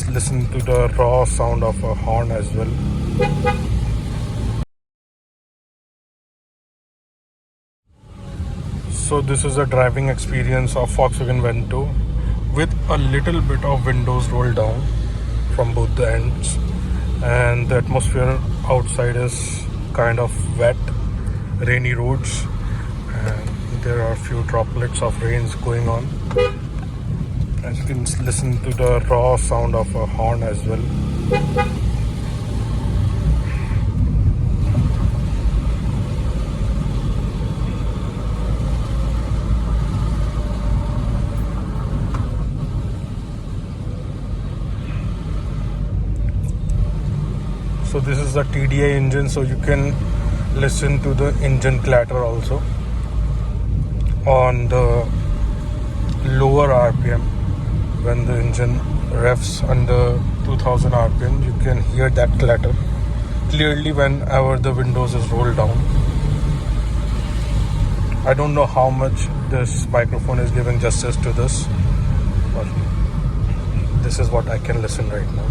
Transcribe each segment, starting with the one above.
listen to the raw sound of a horn as well. So this is a driving experience of Volkswagen Vento with a little bit of windows rolled down from both the ends, and the atmosphere outside is kind of wet, rainy roads, and there are a few droplets of rains going on. As you can listen to the raw sound of a horn as well. So this is a TDI engine, so you can listen to the engine clatter also on the lower RPM. When the engine revs under 2000 RPM, you can hear that clatter clearly whenever the windows is rolled down. I don't know how much this microphone is giving justice to this, but this is what I can listen right now.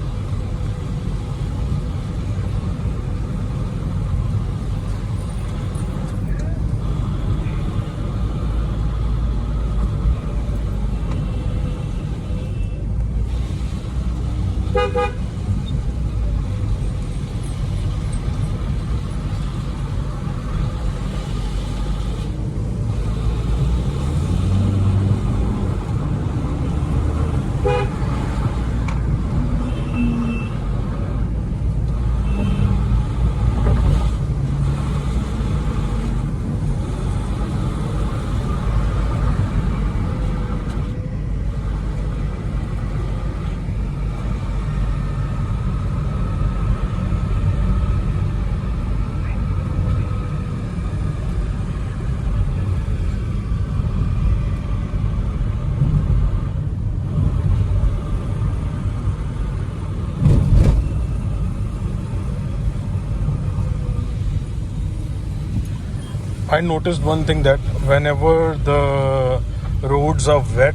I noticed one thing, that whenever the roads are wet,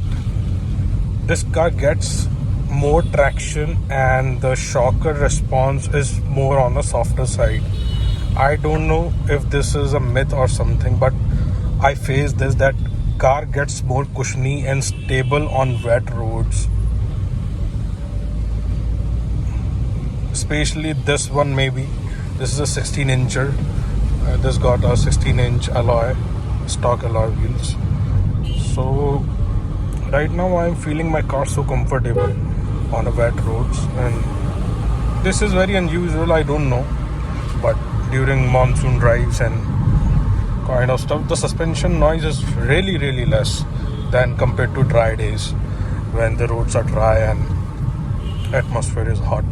this car gets more traction and the shocker response is more on the softer side. I don't know if this is a myth or something, but I face this, that car gets more cushiony and stable on wet roads. Especially this one, maybe. This is a 16-incher. This got a 16-inch alloy, stock alloy wheels. So right now I'm feeling my car so comfortable on the wet roads, and this is very unusual, I don't know, but during monsoon drives and kind of stuff, the suspension noise is really less than compared to dry days when the roads are dry and atmosphere is hot.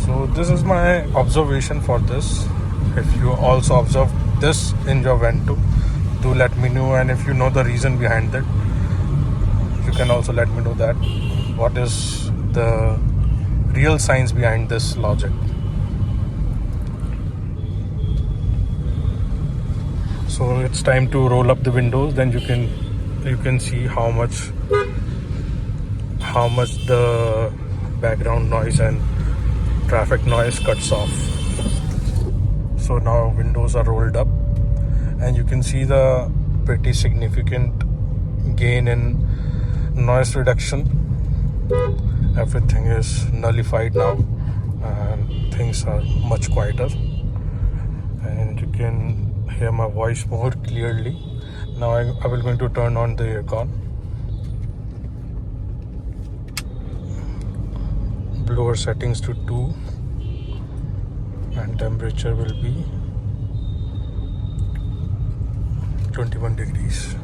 So this is my observation for this. If you also observe this in your Vento, do let me know, and if you know the reason behind that, you can also let me know that what is the real science behind this logic. So it's time to roll up the windows, then you can see how much the background noise and traffic noise cuts off. So now windows are rolled up, and you can see the pretty significant gain in noise reduction. Everything is nullified now and things are much quieter, and you can hear my voice more clearly. Now I will going to turn on the aircon. Blower settings to 2, and temperature will be 21 degrees.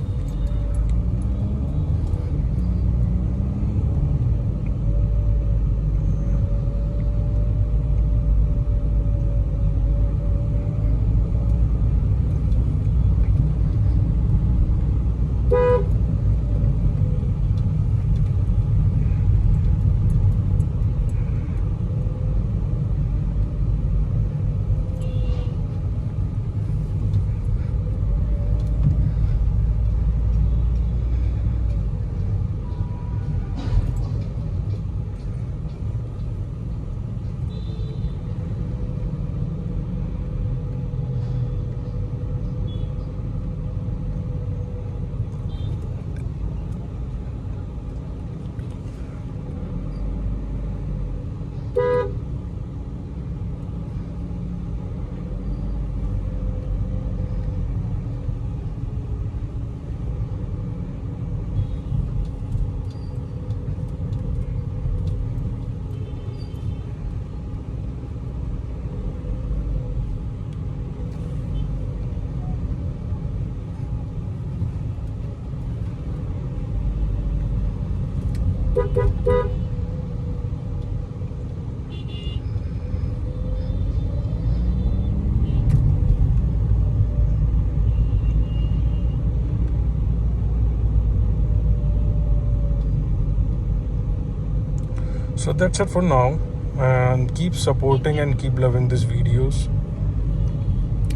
So that's it for now, and keep supporting and keep loving these videos,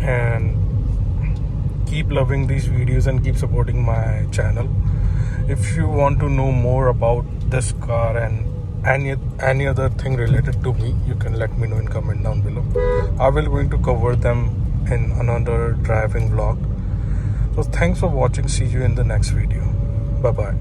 and keep loving these videos and keep supporting my channel. If you want to know more about this car and any other thing related to me, you can let me know in comment down below. I will going to cover them in another driving vlog. So thanks for watching. See you in the next video. Bye bye.